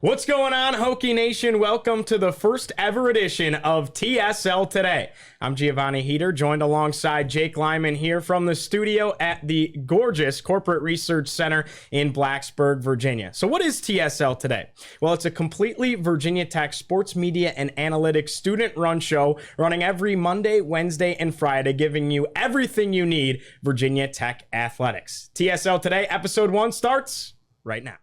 What's going on, Hokie Nation? Welcome to the first ever edition of TSL Today. I'm Giovanni Heater, joined alongside Jake Lyman here from the studio at the gorgeous Corporate Research Center in Blacksburg, Virginia. So what is TSL Today? Well, it's a completely Virginia Tech sports media and analytics student-run show running every Monday, Wednesday, and Friday, giving you everything you need Virginia Tech athletics. TSL Today, episode 1 starts right now.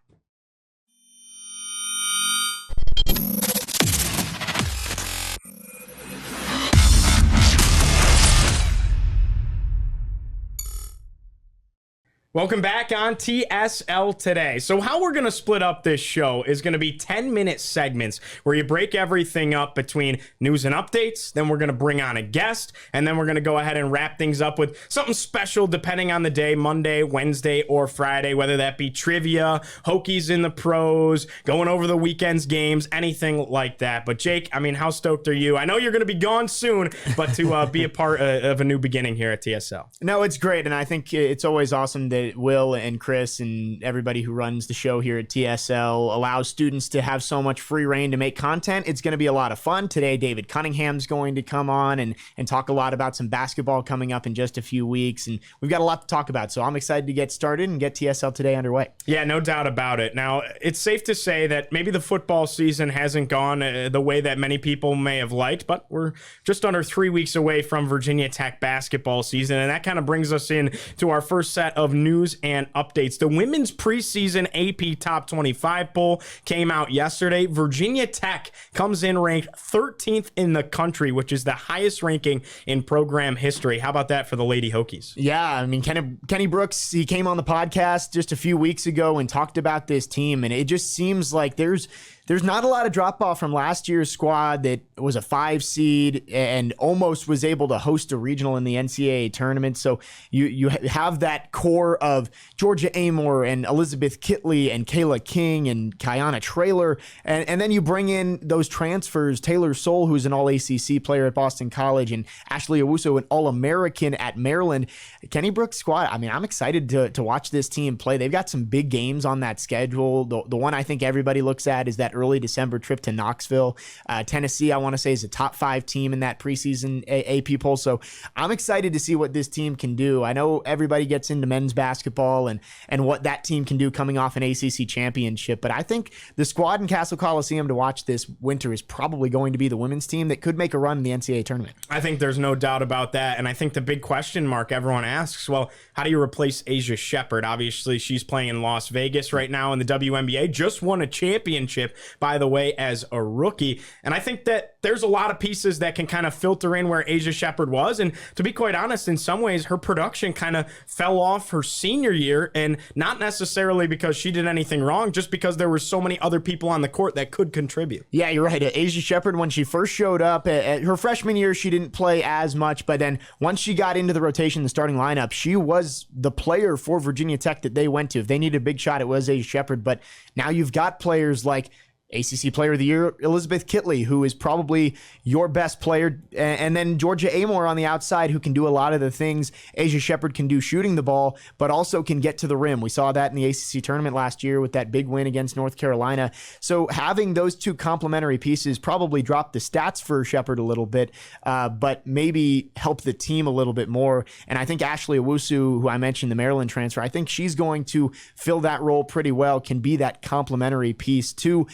Welcome back on TSL Today. So how we're going to split up this show is going to be 10-minute segments where you break everything up between news and updates, then we're going to bring on a guest, and then we're going to go ahead and wrap things up with something special depending on the day, Monday, Wednesday, or Friday, whether that be trivia, Hokies in the pros, going over the weekend's games, anything like that. But Jake, I mean, how stoked are you? I know you're going to be gone soon, but to be a part of a new beginning here at TSL. No, it's great, and I think it's always awesome that Will and Chris and everybody who runs the show here at TSL allows students to have so much free reign to make content. It's going to be a lot of fun. Today, David Cunningham's going to come on and talk a lot about some basketball coming up in just a few weeks, and we've got a lot to talk about, so I'm excited to get started and get TSL Today underway. Yeah, no doubt about it. Now, it's safe to say that maybe the football season hasn't gone the way that many people may have liked, but we're just under 3 weeks away from Virginia Tech basketball season, and that kind of brings us in to our first set of news and updates. The women's preseason AP Top 25 poll came out yesterday. Virginia Tech comes in ranked 13th in the country, which is the highest ranking in program history. How about that for the Lady Hokies? Yeah, I mean, Kenny Brooks, he came on the podcast just a few weeks ago and talked about this team, and it just seems like there's not a lot of drop-off from last year's squad that was a 5 seed and almost was able to host a regional in the NCAA tournament. So you have that core of Georgia Amor and Elizabeth Kitley and Kayla King and Kiana Traylor. And then you bring in those transfers, Taylor Soule, who's an All-ACC player at Boston College, and Ashley Owusu, an All-American at Maryland. Kenny Brooks' squad, I mean, I'm excited to watch this team play. They've got some big games on that schedule. The one I think everybody looks at is that early December trip to Knoxville. Tennessee, I want to say, is a top 5 team in that preseason AP poll. So I'm excited to see what this team can do. I know everybody gets into men's basketball and what that team can do coming off an ACC championship, but I think the squad in Castle Coliseum to watch this winter is probably going to be the women's team that could make a run in the NCAA tournament. I think there's no doubt about that, and I think the big question mark everyone asks, well, how do you replace Asia Shepherd? Obviously, she's playing in Las Vegas right now in the WNBA, just won a championship, by the way, as a rookie. And I think that there's a lot of pieces that can kind of filter in where Asia Shepherd was. And to be quite honest, in some ways, her production kind of fell off her senior year, and not necessarily because she did anything wrong, just because there were so many other people on the court that could contribute. Yeah, you're right. Asia Shepherd, when she first showed up at her freshman year, she didn't play as much, but then once she got into the rotation, the starting lineup, she was the player for Virginia Tech that they went to. If they needed a big shot, it was Asia Shepherd. But now you've got players like ACC Player of the Year, Elizabeth Kitley, who is probably your best player, and then Georgia Amor on the outside, who can do a lot of the things Asia Shepherd can do shooting the ball, but also can get to the rim. We saw that in the ACC tournament last year with that big win against North Carolina. So having those two complementary pieces probably dropped the stats for Shepherd a little bit, but maybe help the team a little bit more. And I think Ashley Owusu, who I mentioned, the Maryland transfer, I think she's going to fill that role pretty well, can be that complementary piece to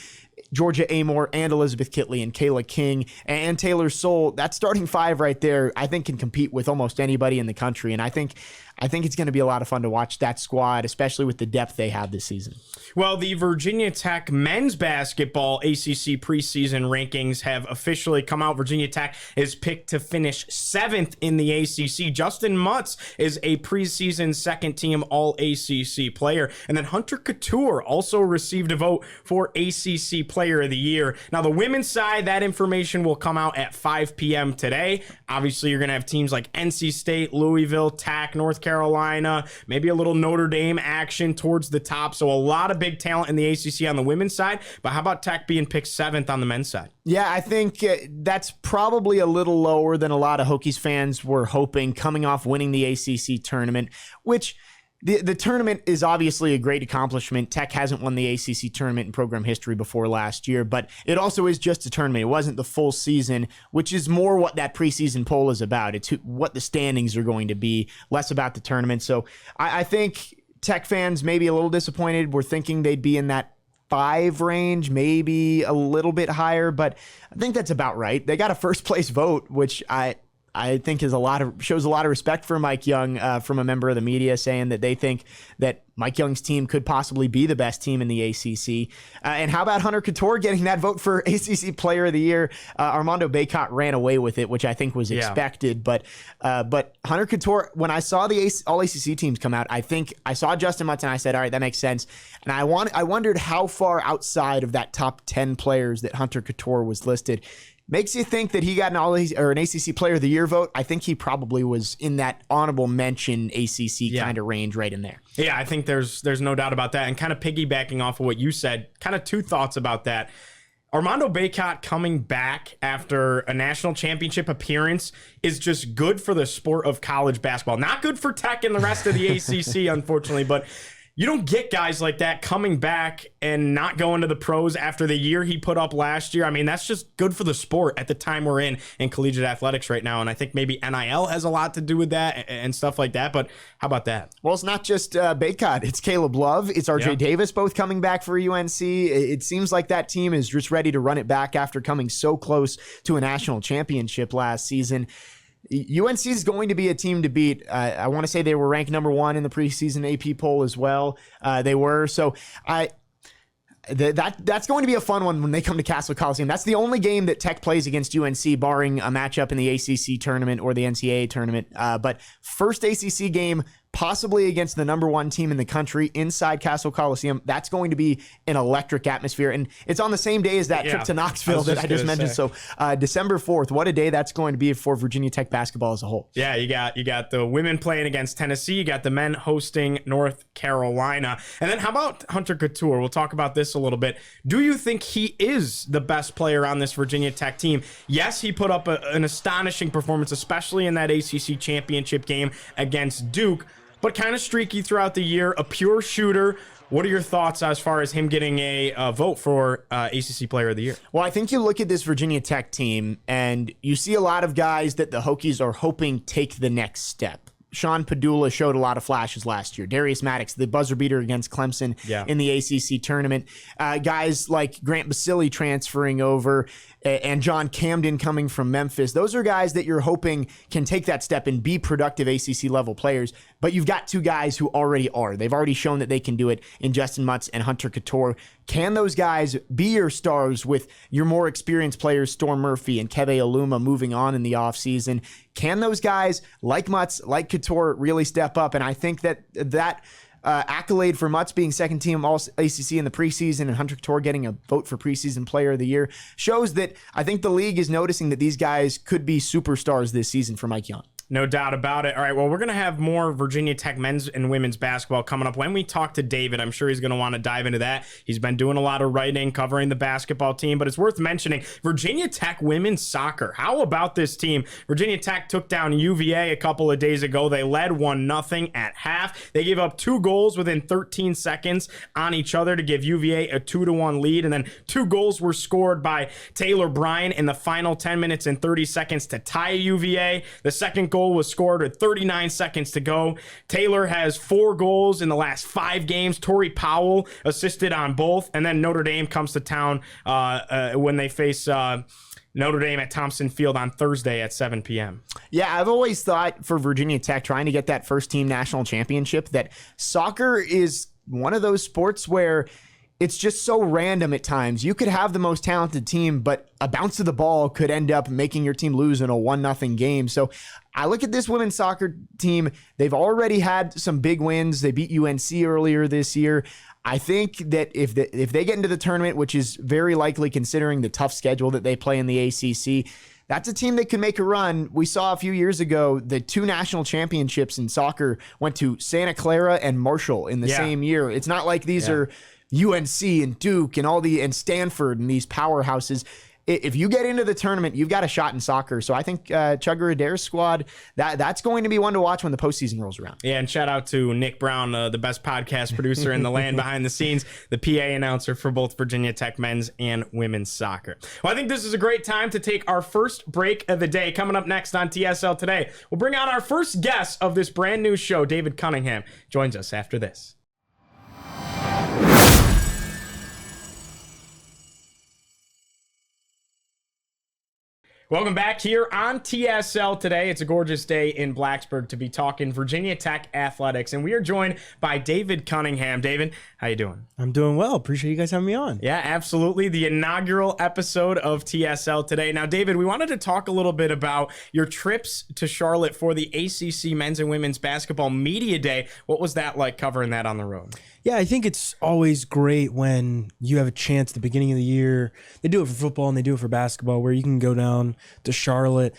Georgia Amor and Elizabeth Kitley and Kayla King and Taylor Soule. That starting 5 right there, I think, can compete with almost anybody in the country. And I think it's going to be a lot of fun to watch that squad, especially with the depth they have this season. Well, the Virginia Tech men's basketball ACC preseason rankings have officially come out. Virginia Tech is picked to finish 7th in the ACC. Justin Mutz is a preseason second-team All-ACC player. And then Hunter Couture also received a vote for ACC Player of the Year. Now, the women's side, that information will come out at 5 p.m. today. Obviously, you're going to have teams like NC State, Louisville, Tech, North Carolina, maybe a little Notre Dame action towards the top. So a lot of big talent in the ACC on the women's side. But how about Tech being picked 7th on the men's side? Yeah, I think that's probably a little lower than a lot of Hokies fans were hoping coming off winning the ACC tournament, which The tournament is obviously a great accomplishment. Tech hasn't won the ACC tournament in program history before last year, but it also is just a tournament. It wasn't the full season, which is more what that preseason poll is about. It's what the standings are going to be, less about the tournament. So I think Tech fans may be a little disappointed. We're thinking they'd be in that 5 range, maybe a little bit higher, but I think that's about right. They got a first place vote, which I think shows a lot of respect for Mike Young from a member of the media, saying that they think that Mike Young's team could possibly be the best team in the ACC. And how about Hunter Couture getting that vote for ACC Player of the Year? Armando Bacot ran away with it, which I think was expected. But Hunter Couture, when I saw the all ACC teams come out, I think I saw Justin Mutz and I said, all right, that makes sense. And I wondered how far outside of that top 10 players that Hunter Couture was listed. Makes you think that he got an ACC Player of the Year vote. I think he probably was in that honorable mention ACC kind of range right in there. Yeah, I think there's no doubt about that. And kind of piggybacking off of what you said, kind of 2 thoughts about that. Armando Bacot coming back after a national championship appearance is just good for the sport of college basketball. Not good for Tech and the rest of the ACC, unfortunately, but you don't get guys like that coming back and not going to the pros after the year he put up last year. I mean, that's just good for the sport at the time we're in collegiate athletics right now. And I think maybe NIL has a lot to do with that and stuff like that. But how about that? Well, it's not just Bacot. It's Caleb Love. It's RJ Davis, both coming back for UNC. It seems like that team is just ready to run it back after coming so close to a national championship last season. UNC is going to be a team to beat. I want to say they were ranked number 1 in the preseason AP poll as well. They were. So that's going to be a fun one when they come to Castle Coliseum. That's the only game that Tech plays against UNC, barring a matchup in the ACC tournament or the NCAA tournament. But first ACC game, possibly against the number 1 team in the country inside Castle Coliseum. That's going to be an electric atmosphere. And it's on the same day as that trip to Knoxville that I just mentioned. So December 4th, what a day that's going to be for Virginia Tech basketball as a whole. Yeah, you got the women playing against Tennessee. You got the men hosting North Carolina. And then how about Hunter Couture? We'll talk about this a little bit. Do you think he is the best player on this Virginia Tech team? Yes, he put up an astonishing performance, especially in that ACC championship game against Duke, but kind of streaky throughout the year, a pure shooter. What are your thoughts as far as him getting a vote for ACC Player of the Year? Well, I think you look at this Virginia Tech team, and you see a lot of guys that the Hokies are hoping take the next step. Sean Padula showed a lot of flashes last year. Darius Maddox, the buzzer beater against Clemson in the ACC tournament. Guys like Grant Basile transferring over and John Camden coming from Memphis. Those are guys that you're hoping can take that step and be productive ACC level players. But you've got 2 guys who already are. They've already shown that they can do it in Justin Mutz and Hunter Couture. Can those guys be your stars with your more experienced players, Storm Murphy and Keve Aluma, moving on in the offseason? Can those guys like Mutz, like Couture, really step up? And I think that accolade for Mutz being second team all ACC in the preseason and Hunter Couture getting a vote for preseason player of the year shows that I think the league is noticing that these guys could be superstars this season for Mike Young. No doubt about it. All right, well, we're going to have more Virginia Tech men's and women's basketball coming up. When we talk to David, I'm sure he's going to want to dive into that. He's been doing a lot of writing, covering the basketball team, but it's worth mentioning Virginia Tech women's soccer. How about this team? Virginia Tech took down UVA a couple of days ago. They led 1-0 at half. They gave up 2 goals within 13 seconds on each other to give UVA a 2-1 lead, and then 2 goals were scored by Taylor Bryan in the final 10 minutes and 30 seconds to tie UVA. The second goal was scored with 39 seconds to go. Taylor has 4 goals in the last 5 games. Tori Powell assisted on both. And then Notre Dame comes to town when they face Notre Dame at Thompson Field on Thursday at 7 p.m. Yeah, I've always thought for Virginia Tech trying to get that first team national championship that soccer is one of those sports where it's just so random at times. You could have the most talented team, but a bounce of the ball could end up making your team lose in a 1-0 game. So I look at this women's soccer team. They've already had some big wins. They beat UNC earlier this year. I think that if they get into the tournament, which is very likely considering the tough schedule that they play in the ACC, that's a team that can make a run. We saw a few years ago the 2 national championships in soccer went to Santa Clara and Marshall in the same year. It's not like these are UNC and Duke and and Stanford and these powerhouses. if you get into the tournament, you've got a shot in soccer. So I think Chugger Adair's squad, that's going to be one to watch when the postseason rolls around. Yeah, and shout out to Nick Brown, the best podcast producer in the land behind the scenes, the PA announcer for both Virginia Tech men's and women's soccer. Well, I think this is a great time to take our first break of the day. Coming up next on TSL Today, we'll bring on our first guest of this brand new show. David Cunningham joins us after this. Welcome back here on TSL Today. It's a gorgeous day in Blacksburg to be talking Virginia Tech athletics, and we are joined by David Cunningham. David, how you doing? I'm doing well. Appreciate you guys having me on. Yeah, absolutely. The inaugural episode of TSL Today. Now, David, we wanted to talk a little bit about your trips to Charlotte for the ACC Men's and Women's Basketball Media Day. What was that like covering that on the road? Yeah, I think it's always great when you have a chance at the beginning of the year. They do it for football and they do it for basketball, where you can go down to Charlotte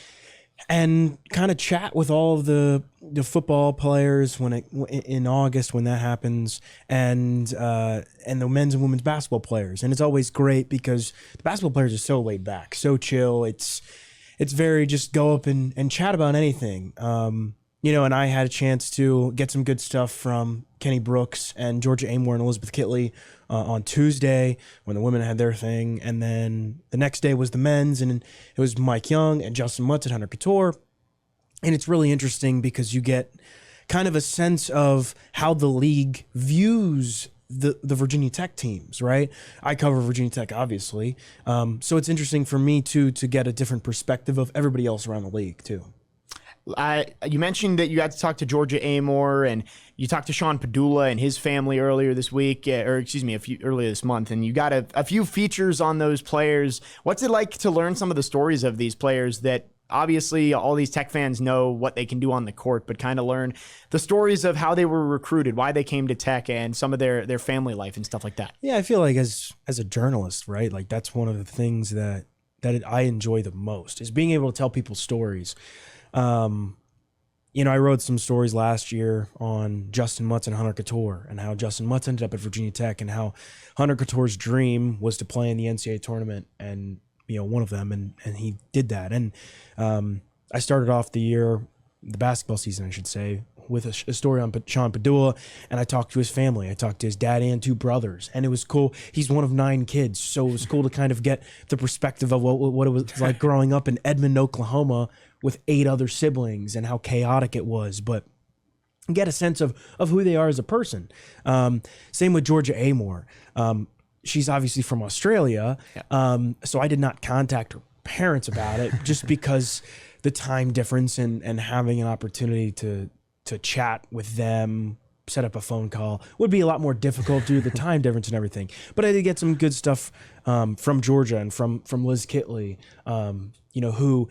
and kind of chat with all of the football players in August when that happens, and the men's and women's basketball players. And it's always great because the basketball players are so laid back, so chill. It's very just go up and chat about anything. And I had a chance to get some good stuff from Kenny Brooks and Georgia Amore and Elizabeth Kitley on Tuesday when the women had their thing. And then the next day was the men's, and it was Mike Young and Justin Mutz and Hunter Couture. And it's really interesting because you get kind of a sense of how the league views the Virginia Tech teams, right? I cover Virginia Tech, obviously. So it's interesting for me, too, to get a different perspective of everybody else around the league, too. You mentioned that you got to talk to Georgia Amore, and you talked to Sean Padula and his family earlier this week, earlier this month, and you got a few features on those players. What's it like to learn some of the stories of these players that obviously all these Tech fans know what they can do on the court, but kind of learn the stories of how they were recruited, why they came to Tech, and some of their family life and stuff like that? Yeah, I feel like as a journalist, right, like that's one of the things that I enjoy the most, is being able to tell people stories. I wrote some stories last year on Justin Mutz and Hunter Couture, and how Justin Mutz ended up at Virginia Tech, and how Hunter Couture's dream was to play in the NCAA tournament, and one of them, and he did that. And I started off the basketball season, I should say, with a story on Sean Padula, and I talked to his family. I talked to his dad and two brothers, and it was cool. He's one of 9 kids, so it was cool to kind of get the perspective of what it was like growing up in Edmond, Oklahoma, with 8 other siblings, and how chaotic it was, but get a sense of who they are as a person. Same with Georgia Amore. She's obviously from Australia, so I did not contact her parents about it, just because the time difference and having an opportunity to chat with them, set up a phone call, would be a lot more difficult due to the time difference and everything. But I did get some good stuff from Georgia and from Liz Kitley, who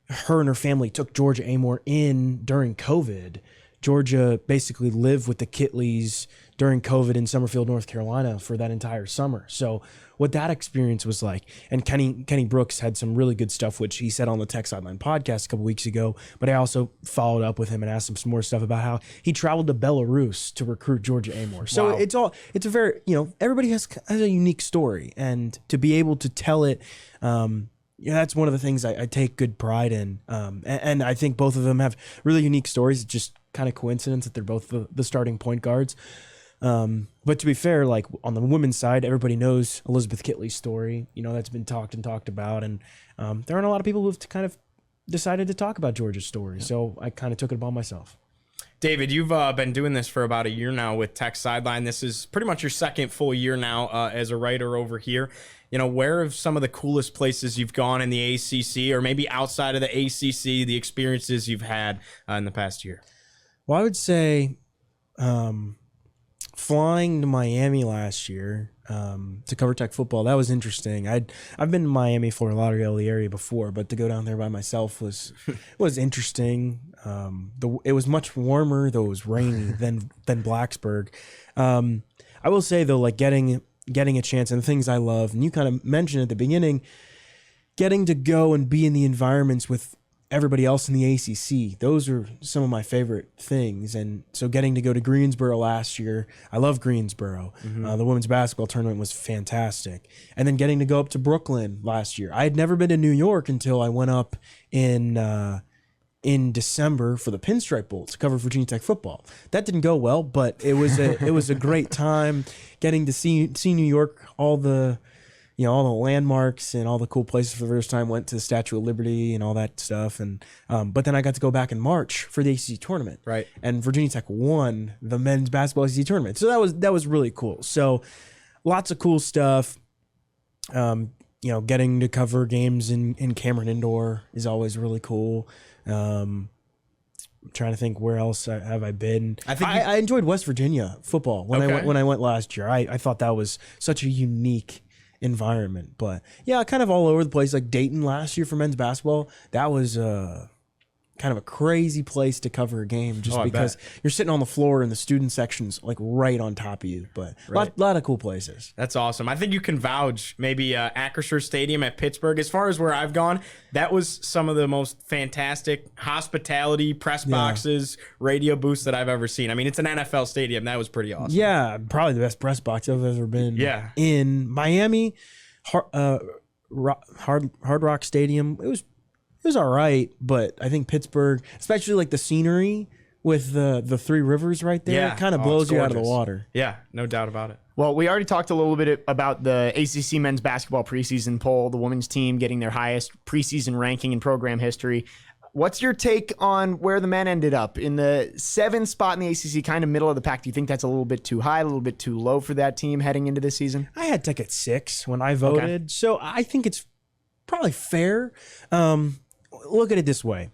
her and her family took Georgia Amore in during COVID. Georgia basically lived with the Kitleys during COVID in Summerfield, North Carolina for that entire summer. So what that experience was like. And Kenny Brooks had some really good stuff, which he said on the Tech Sideline podcast a couple weeks ago, but I also followed up with him and asked him some more stuff about how he traveled to Belarus to recruit Georgia Amore. So wow. It's a very, everybody has a unique story, and to be able to tell it, that's one of the things I take good pride in. And I think both of them have really unique stories. It's just kind of coincidence that they're both the starting point guards. But to be fair, like on the women's side, everybody knows Elizabeth Kitley's story. That's been talked about. And there aren't a lot of people who've kind of decided to talk about Georgia's story. Yeah. So I kind of took it upon myself. David, you've been doing this for about a year now with Tech Sideline. This is pretty much your second full year now as a writer over here. Where are some of the coolest places you've gone in the ACC, or maybe outside of the ACC, the experiences you've had in the past year? Well, I would say flying to Miami last year to cover Tech football, that was interesting. I've been to Miami, Fort Lauderdale, the area before, but to go down there by myself was interesting. It was much warmer, though it was rainy, than Blacksburg. I will say, though, like getting a chance, and the things I love, and you kind of mentioned at the beginning, getting to go and be in the environments with everybody else in the ACC. Those are some of my favorite things. And so getting to go to Greensboro last year, I love Greensboro. The women's basketball tournament was fantastic. And then getting to go up to Brooklyn last year. I had never been to New York until I went up in December for the Pinstripe Bowl to cover Virginia Tech football. That didn't go well, but it was a great time getting to see New York, all the landmarks and all the cool places for the first time. Went to the Statue of Liberty and all that stuff, and but then I got to go back in March for the ACC tournament, right? And Virginia Tech won the men's basketball ACC tournament, so that was really cool. So lots of cool stuff. Getting to cover games in Cameron Indoor is always really cool. I'm trying to think where else have I been. I enjoyed West Virginia football when I went last year. I thought that was such a unique environment. But yeah, kind of all over the place. Like Dayton last year for men's basketball, that was kind of a crazy place to cover a game just because you're sitting on the floor and the student section's like right on top of you. But a lot of cool places. That's awesome. I think you can vouch maybe Acrisure Stadium at Pittsburgh. As far as where I've gone, that was some of the most fantastic hospitality, press boxes, radio booths that I've ever seen. I mean, it's an NFL stadium. That was pretty awesome. Yeah, probably the best press box I've ever been in. Miami, Hard Rock Stadium, it was all right, but I think Pittsburgh, especially like the scenery with the three rivers right there, kind of blows you out of the water. Yeah, no doubt about it. Well, we already talked a little bit about the ACC men's basketball preseason poll, the women's team getting their highest preseason ranking in program history. What's your take on where the men ended up? In the 7th spot in the ACC, kind of middle of the pack. Do you think that's a little bit too high, a little bit too low for that team heading into this season? I had Tech at 6 when I voted, so I think it's probably fair. Look at it this way.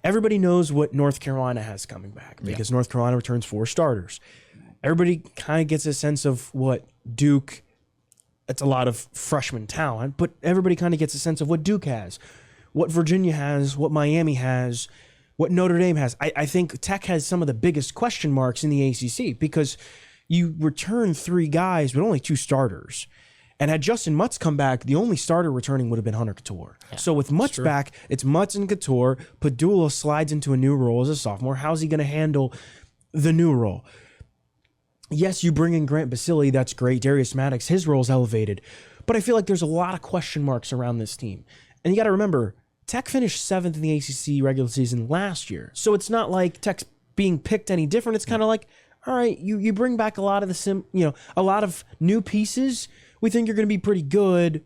Everybody knows what North Carolina has coming back because North Carolina returns 4 starters. Everybody kind of gets a sense of what Duke, it's a lot of freshman talent, but everybody kind of gets a sense of what Duke has, what Virginia has, what Miami has, what Notre Dame has. I think Tech has some of the biggest question marks in the ACC because you return 3 guys, but only 2 starters. And had Justin Mutz come back, the only starter returning would have been Hunter Couture. Yeah, so with Mutz back, it's Mutz and Couture. Padula slides into a new role as a sophomore. How's he going to handle the new role? Yes, you bring in Grant Basile. That's great. Darius Maddox, his role's elevated. But I feel like there's a lot of question marks around this team. And you got to remember, Tech finished 7th in the ACC regular season last year. So it's not like Tech's being picked any different. It's kind of like, all right, you bring back a lot of a lot of new pieces. We think you're going to be pretty good,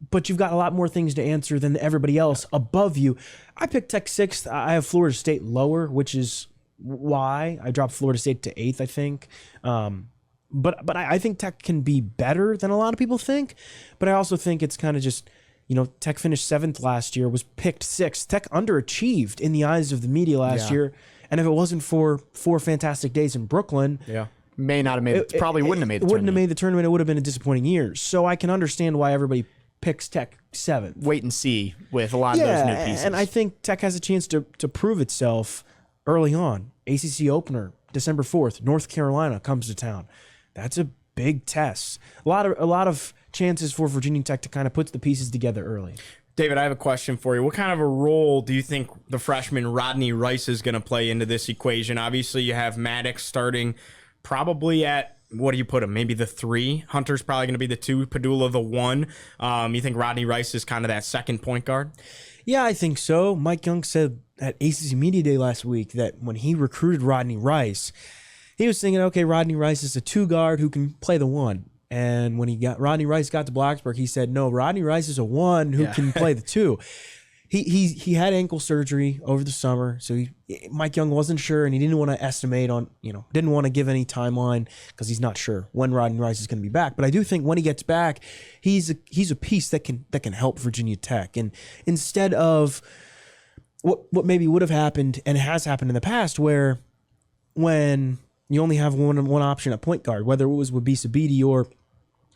but you've got a lot more things to answer than everybody else above you. I picked Tech 6th. I have Florida State lower, which is why I dropped Florida State to 8th, I think. But I think Tech can be better than a lot of people think. But I also think it's kind of just, Tech finished 7th last year, was picked 6th. Tech underachieved in the eyes of the media last year. And if it wasn't for 4 fantastic days in Brooklyn, may not have made it. Probably wouldn't have made the tournament. Wouldn't have made the tournament. It would have been a disappointing year. So I can understand why everybody picks Tech 7th. Wait and see with a lot of those new pieces. And I think Tech has a chance to prove itself early on. ACC opener, December 4th, North Carolina comes to town. That's a big test. A lot of chances for Virginia Tech to kind of put the pieces together early. David, I have a question for you. What kind of a role do you think the freshman Rodney Rice is going to play into this equation? Obviously, you have Maddox starting probably at, what do you put him? Maybe the 3. Hunter's probably going to be the 2. Padula the 1. You think Rodney Rice is kind of that second point guard? Yeah, I think so. Mike Young said at ACC Media Day last week that when he recruited Rodney Rice, he was thinking, okay, Rodney Rice is a 2 guard who can play the 1. And when Rodney Rice got to Blacksburg, he said, no, Rodney Rice is a 1 who can play the 2. He had ankle surgery over the summer, so Mike Young wasn't sure, and he didn't want to estimate on, didn't want to give any timeline because he's not sure when Rodney Rice is going to be back. But I do think when he gets back, he's a piece that can help Virginia Tech. And instead of what maybe would have happened and has happened in the past, where when you only have one option at point guard, whether it was Wabisa Beatty or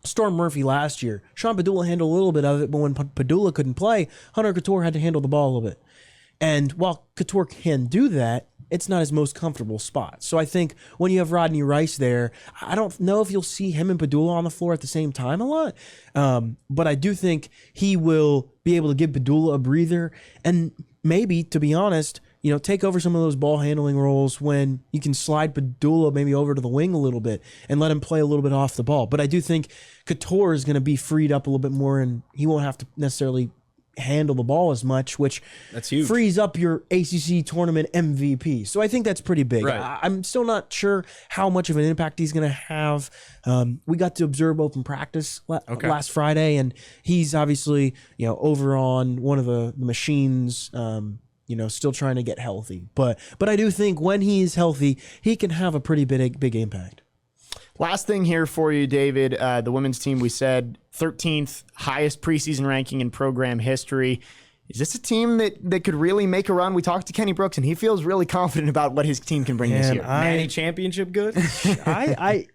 Storm Murphy last year, Sean Padula handled a little bit of it, but when Padula couldn't play, Hunter Couture had to handle the ball a little bit. And while Couture can do that, it's not his most comfortable spot. So I think when you have Rodney Rice there, I don't know if you'll see him and Padula on the floor at the same time a lot. But I do think he will be able to give Padula a breather. And maybe, to be honest, take over some of those ball handling roles when you can slide Padula maybe over to the wing a little bit and let him play a little bit off the ball. But I do think Couture is going to be freed up a little bit more, and he won't have to necessarily handle the ball as much, which that's huge. Frees up your ACC tournament MVP. So I think that's pretty big. Right. I'm still not sure how much of an impact he's going to have. We got to observe open practice last Friday, and he's obviously over on one of the machines. Still trying to get healthy. But I do think when he is healthy, he can have a pretty big impact. Last thing here for you, David. The women's team, we said 13th highest preseason ranking in program history. Is this a team that could really make a run? We talked to Kenny Brooks, and he feels really confident about what his team can bring this year. Manny championship good? I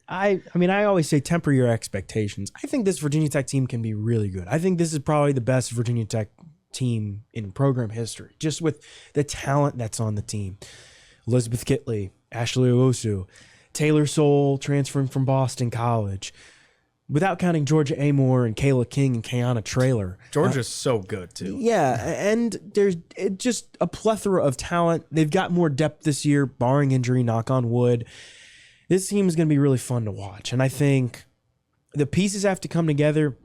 always say temper your expectations. I think this Virginia Tech team can be really good. I think this is probably the best Virginia Tech team in program history, just with the talent that's on the team. Elizabeth Kitley, Ashley Owusu, Taylor Soule transferring from Boston College, without counting Georgia Amore and Kayla King and Kayana Traylor. Georgia's so good too. Yeah, and there's just a plethora of talent. They've got more depth this year, barring injury, knock on wood. This team is going to be really fun to watch, and I think the pieces have to come together.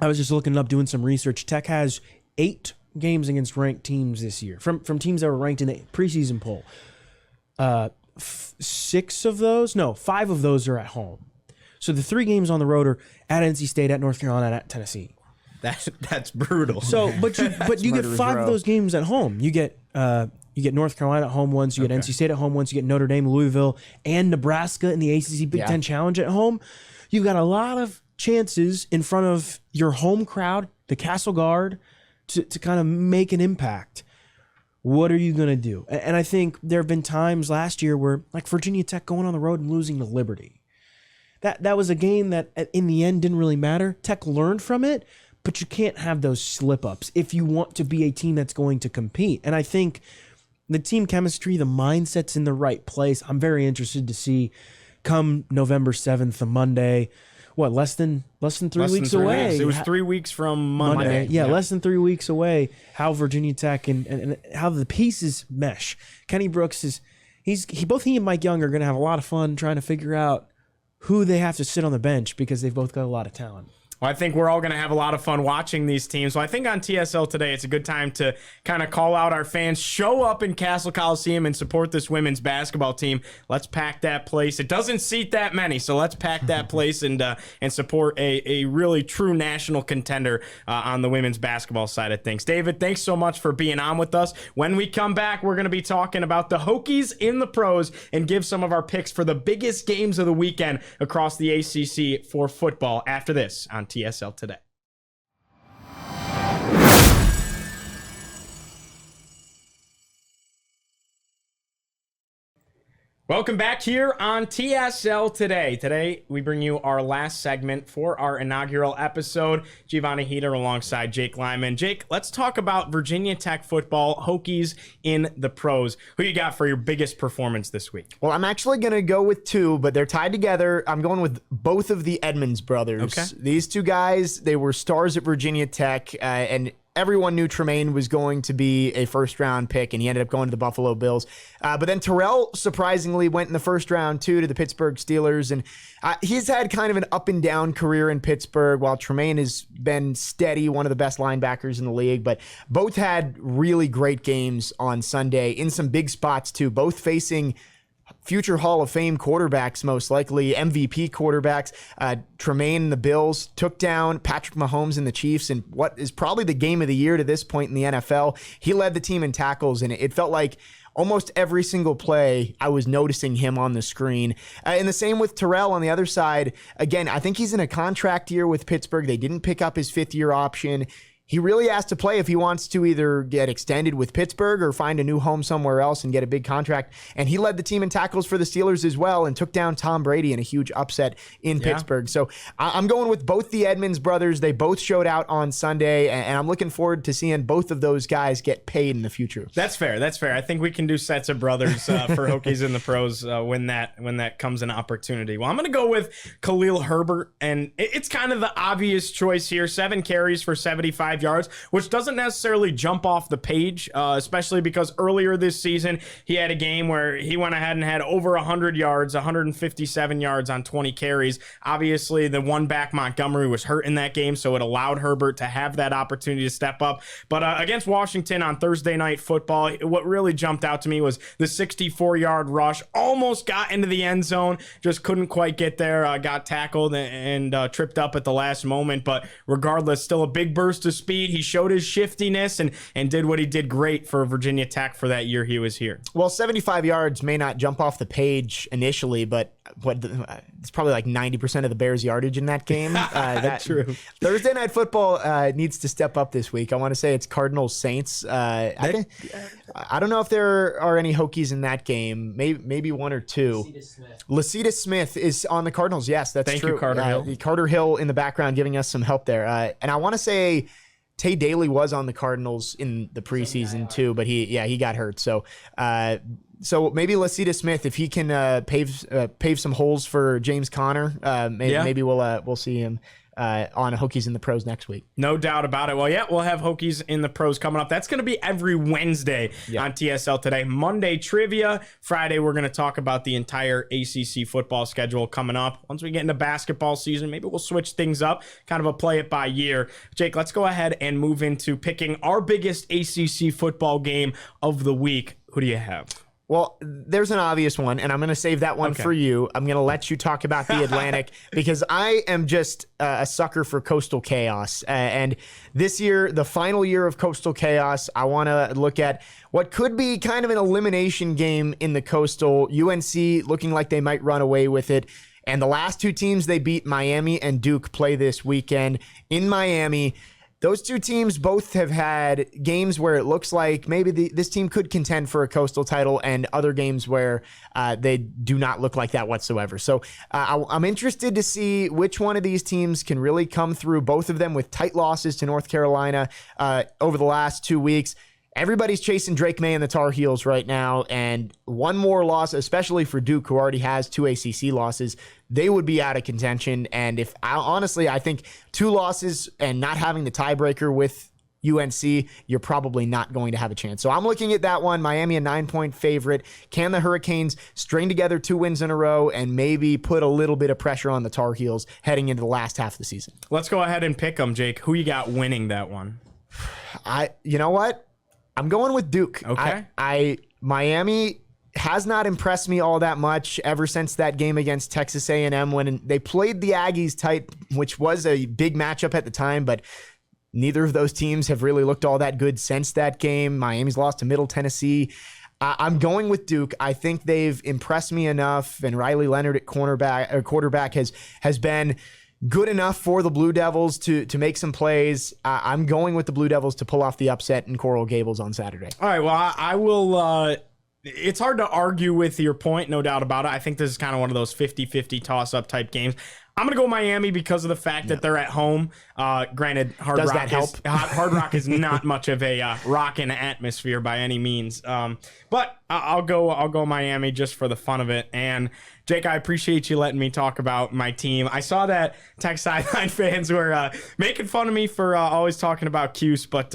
I was just looking up, doing some research. Tech has 8 games against ranked teams this year, from teams that were ranked in the preseason poll. 5 of those are at home. So the 3 games on the road are at NC State, at North Carolina, and at Tennessee. That's brutal. So, but you get 5 of those games at home. You get North Carolina at home once. You get NC State at home once. You get Notre Dame, Louisville, and Nebraska in the ACC Big Ten Challenge at home. You've got a lot of chances in front of your home crowd, the Castle Guard, to kind of make an impact. What are you going to do? And I think there have been times last year where, like Virginia Tech going on the road and losing to Liberty. That was a game that in the end didn't really matter. Tech learned from it, but you can't have those slip-ups if you want to be a team that's going to compete. And I think the team chemistry, the mindset's in the right place. I'm very interested to see come November 7th, a Monday. What, less than 3 weeks away? It was 3 weeks from Monday. Yeah, less than 3 weeks away. How Virginia Tech and how the pieces mesh. Kenny Brooks both he and Mike Young are going to have a lot of fun trying to figure out who they have to sit on the bench because they've both got a lot of talent. Well, I think we're all going to have a lot of fun watching these teams. So I think on TSL today, it's a good time to kind of call out our fans, show up in Castle Coliseum and support this women's basketball team. Let's pack that place. It doesn't seat that many, so let's pack that place and support a really true national contender on the women's basketball side of things. David, thanks so much for being on with us. When we come back, we're going to be talking about the Hokies in the pros and give some of our picks for the biggest games of the weekend across the ACC for football after this on TSL Today. Welcome back here on TSL Today. Today, we bring you our last segment for our inaugural episode. Giovanni Heater alongside Jake Lyman. Jake, let's talk about Virginia Tech football, Hokies in the pros. Who you got for your biggest performance this week? Well, I'm actually going to go with 2, but they're tied together. I'm going with both of the Edmonds brothers. Okay. These 2 guys, they were stars at Virginia Tech, and everyone knew Tremaine was going to be a first-round pick, and he ended up going to the Buffalo Bills. But then Terrell, surprisingly, went in the first round, too, to the Pittsburgh Steelers. And he's had kind of an up-and-down career in Pittsburgh, while Tremaine has been steady, one of the best linebackers in the league. But both had really great games on Sunday in some big spots, too, both facing future Hall of Fame quarterbacks, most likely MVP quarterbacks. Tremaine and the Bills took down Patrick Mahomes and the Chiefs in what is probably the game of the year to this point in the NFL. He led the team in tackles, and it felt like almost every single play I was noticing him on the screen. And the same with Terrell on the other side. Again, I think he's in a contract year with Pittsburgh. They didn't pick up his 5th-year option. He really has to play if he wants to either get extended with Pittsburgh or find a new home somewhere else and get a big contract. And he led the team in tackles for the Steelers as well and took down Tom Brady in a huge upset in Pittsburgh. So I'm going with both the Edmonds brothers. They both showed out on Sunday, and I'm looking forward to seeing both of those guys get paid in the future. That's fair. That's fair. I think we can do sets of brothers for Hokies in the pros when that comes an opportunity. Well, I'm going to go with Khalil Herbert, and it's kind of the obvious choice here. 7 carries for 75 75 yards, which doesn't necessarily jump off the page, especially because earlier this season, he had a game where he went ahead and had over 100 yards, 157 yards on 20 carries. Obviously, the one back Montgomery was hurt in that game, so it allowed Herbert to have that opportunity to step up. But against Washington on Thursday Night Football, what really jumped out to me was the 64-yard rush. Almost got into the end zone, just couldn't quite get there, got tackled and tripped up at the last moment. But regardless, still a big burst of speed. He showed his shiftiness and did what he did great for Virginia Tech for that year he was here. Well, 75 yards may not jump off the page initially, but it's probably like 90% of the Bears' yardage in that game. That's true. Thursday Night Football needs to step up this week. I want to say it's Cardinals Saints. I don't know if there are any Hokies in that game. Maybe one or two. Lacita Smith is on the Cardinals. Yes, that's true. Thank you, Carter Hill. Carter Hill in the background giving us some help there. And I want to say Tay Daly was on the Cardinals in the preseason too, but he got hurt. So maybe Lacita Smith, if he can pave some holes for James Conner, maybe we'll see him on Hokies in the Pros next week. No doubt about it. Well, yeah, we'll have Hokies in the Pros coming up. That's going to be every Wednesday on TSL Today. Monday, trivia. Friday, we're going to talk about the entire ACC football schedule coming up. Once we get into basketball season, maybe we'll switch things up, kind of a play it by year. Jake, let's go ahead and move into picking our biggest ACC football game of the week. Who do you have? Well, there's an obvious one, and I'm going to save that one for you. I'm going to let you talk about the Atlantic because I am just a sucker for Coastal Chaos. And this year, the final year of Coastal Chaos, I want to look at what could be kind of an elimination game in the Coastal. UNC looking like they might run away with it. And the last two teams they beat, Miami and Duke, play this weekend in Miami. Those two teams both have had games where it looks like maybe this team could contend for a Coastal title and other games where they do not look like that whatsoever. So I'm interested to see which one of these teams can really come through, both of them with tight losses to North Carolina over the last 2 weeks. Everybody's chasing Drake May and the Tar Heels right now, and one more loss, especially for Duke, who already has 2 ACC losses, they would be out of contention. And I think 2 losses and not having the tiebreaker with UNC, you're probably not going to have a chance. So I'm looking at that one. Miami, a 9-point favorite. Can the Hurricanes string together 2 wins in a row and maybe put a little bit of pressure on the Tar Heels heading into the last half of the season? Let's go ahead and pick them, Jake. Who you got winning that one? You know what? I'm going with Duke. Okay. Miami has not impressed me all that much ever since that game against Texas A&M when they played the Aggies tight, which was a big matchup at the time, but neither of those teams have really looked all that good since that game. Miami's lost to Middle Tennessee. I'm going with Duke. I think they've impressed me enough, and Riley Leonard at quarterback has been good enough for the Blue Devils to make some plays. I'm going with the Blue Devils to pull off the upset in Coral Gables on Saturday. All right, well, I will it's hard to argue with your point, no doubt about it. I think this is kind of one of those 50-50 toss-up type games. I'm going to go Miami because of the fact that they're at home. Granted, Hard Rock is not much of a rockin' atmosphere by any means. But I'll go Miami just for the fun of it. And Jake, I appreciate you letting me talk about my team. I saw that Tech Sideline fans were making fun of me for always talking about Cuse, but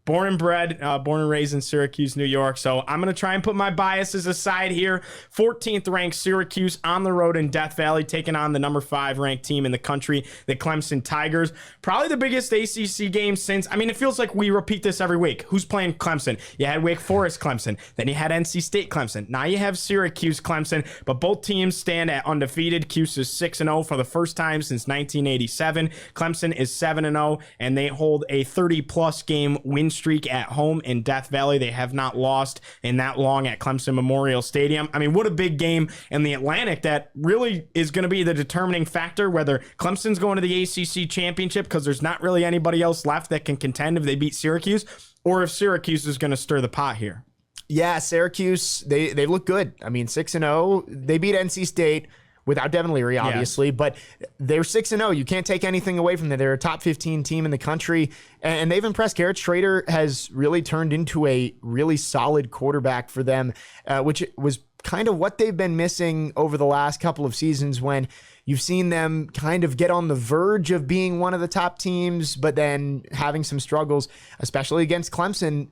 born and raised in Syracuse, New York. So I'm going to try and put my biases aside here. 14th ranked Syracuse on the road in Death Valley, taking on the number 5 ranked team in the country, the Clemson Tigers. Probably the biggest ACC game since, it feels like we repeat this every week. Who's playing Clemson? You had Wake Forest Clemson. Then you had NC State Clemson. Now you have Syracuse Clemson, but both teams stand at undefeated. Cuse is 6-0 for the first time since 1987. Clemson is 7-0, and they hold a 30-plus game win streak at home in Death Valley. They have not lost in that long at Clemson Memorial Stadium. What a big game in the Atlantic that really is going to be the determining factor whether Clemson's going to the ACC championship, because there's not really anybody else left that can contend if they beat Syracuse, or if Syracuse is going to stir the pot here. Yeah, Syracuse, they look good. 6-0. They beat NC State without Devin Leary, obviously, but they're 6-0. You can't take anything away from them. They're a top 15 team in the country, and they've impressed. Garrett Schrader has really turned into a really solid quarterback for them, which was kind of what they've been missing over the last couple of seasons when You've seen them kind of get on the verge of being one of the top teams, but then having some struggles, especially against Clemson.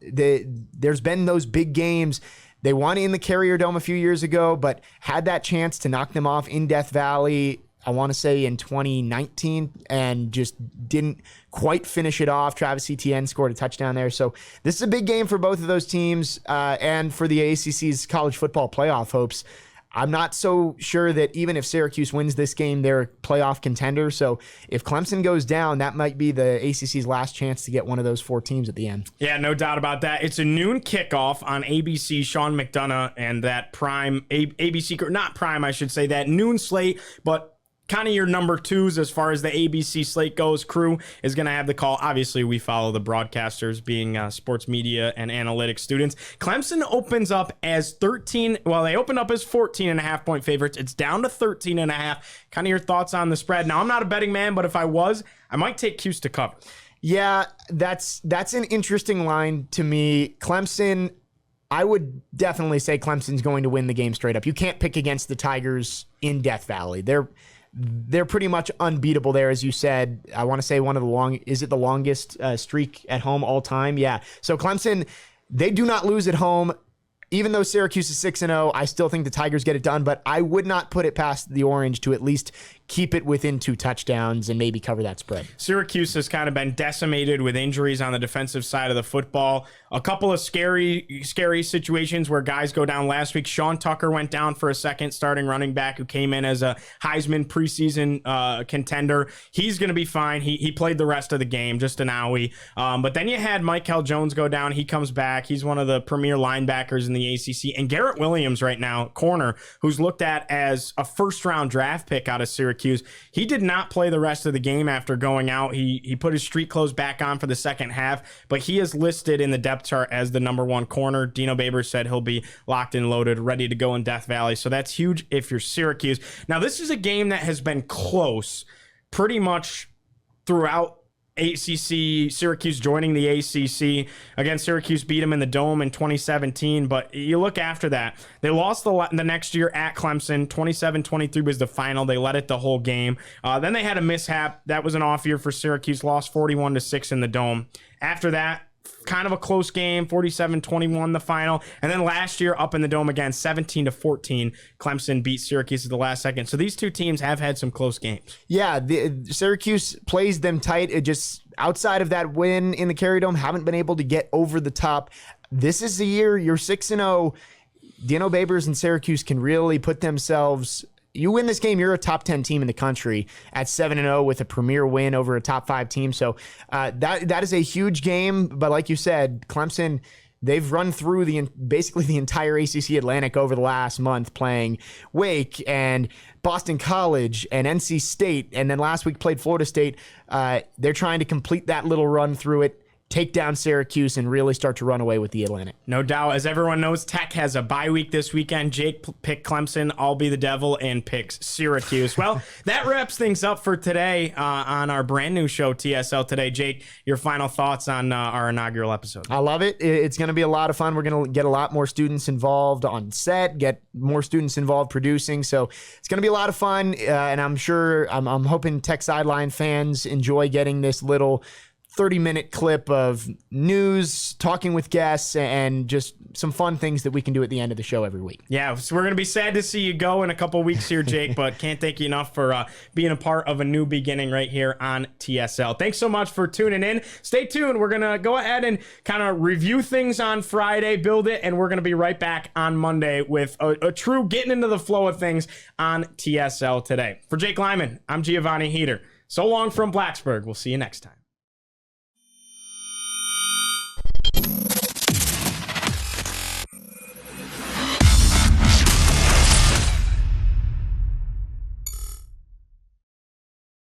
There's been those big games. They won in the Carrier Dome a few years ago, but had that chance to knock them off in Death Valley, I want to say in 2019, and just didn't quite finish it off. Travis Etienne scored a touchdown there. So this is a big game for both of those teams and for the ACC's college football playoff hopes. I'm not so sure that even if Syracuse wins this game, they're a playoff contender. So if Clemson goes down, that might be the ACC's last chance to get one of those 4 teams at the end. Yeah, no doubt about that. It's a noon kickoff on ABC. Sean McDonough and that prime ABC, not prime, I should say, that noon slate, but kind of your number 2s as far as the ABC slate goes. Crew is going to have the call. Obviously, we follow the broadcasters being sports media and analytics students. Clemson opens up as 13. Well, they opened up as 14.5-point favorites. It's down to 13.5. Kind of your thoughts on the spread. Now, I'm not a betting man, but if I was, I might take Cuse to cover. Yeah, that's an interesting line to me. Clemson, I would definitely say Clemson's going to win the game straight up. You can't pick against the Tigers in Death Valley. They're pretty much unbeatable there, as you said. I want to say is it the longest streak at home all time? Yeah. So Clemson, they do not lose at home. Even though Syracuse is 6-0, I still think the Tigers get it done, but I would not put it past the Orange to at least keep it within 2 touchdowns and maybe cover that spread. Syracuse has kind of been decimated with injuries on the defensive side of the football. A couple of scary situations where guys go down last week. Sean Tucker went down for a second, starting running back who came in as a Heisman preseason contender. He's going to be fine. He played the rest of the game, just an owie. But then you had Michael Jones go down. He comes back. He's one of the premier linebackers in the ACC. And Garrett Williams right now, corner, who's looked at as a first-round draft pick out of Syracuse. He did not play the rest of the game after going out. He put his street clothes back on for the second half, but he is listed in the depth chart as the number 1 corner. Dino Babers said he'll be locked and loaded, ready to go in Death Valley. So that's huge if you're Syracuse. Now, this is a game that has been close pretty much throughout ACC, Syracuse joining the ACC. Again, Syracuse beat them in the Dome in 2017, but you look after that. They lost the next year at Clemson. 27-23 was the final. They led it the whole game. Then they had a mishap. That was an off year for Syracuse. Lost 41-6 in the Dome. After that, kind of a close game, 47-21 the final. And then last year up in the Dome again, 17-14, Clemson beat Syracuse at the last second. So these two teams have had some close games. Yeah, Syracuse plays them tight. It just, outside of that win in the Carrier Dome, haven't been able to get over the top. This is the year you're 6-0. Dino Babers and Syracuse can really put themselves. You win this game, you're a top 10 team in the country at 7-0 with a premier win over a top 5 team. So that is a huge game. But like you said, Clemson, they've run through basically the entire ACC Atlantic over the last month, playing Wake and Boston College and NC State. And then last week played Florida State. They're trying to complete that little run through it, take down Syracuse, and really start to run away with the Atlantic. No doubt. As everyone knows, Tech has a bye week this weekend. Jake picked Clemson. I'll be the devil and picks Syracuse. Well, that wraps things up for today on our brand new show, TSL Today. Jake, your final thoughts on our inaugural episode? I love it. It's going to be a lot of fun. We're going to get a lot more students involved on set, get more students involved producing. So it's going to be a lot of fun. And I'm hoping Tech Sideline fans enjoy getting this little 30-minute clip of news, talking with guests, and just some fun things that we can do at the end of the show every week. Yeah, so we're going to be sad to see you go in a couple weeks here, Jake, but can't thank you enough for being a part of a new beginning right here on TSL. Thanks so much for tuning in. Stay tuned. We're going to go ahead and kind of review things on Friday, build it, and we're going to be right back on Monday with a true getting into the flow of things on TSL Today. For Jake Lyman, I'm Giovanni Heater. So long from Blacksburg. We'll see you next time.